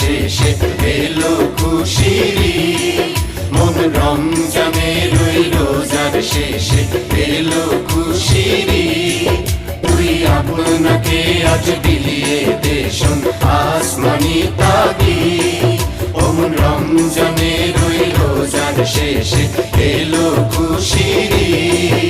শেষে এলো খুশির ঈদ। মন রমজানের ওই রোজার শেষে এলো খুশির ঈদ। তুই আপনাকে আজ বিলিয়ে দে শোন আসমানি তাগিদ। ও মন রমজানের ওই রোজার শেষে এলো খুশির ঈদ।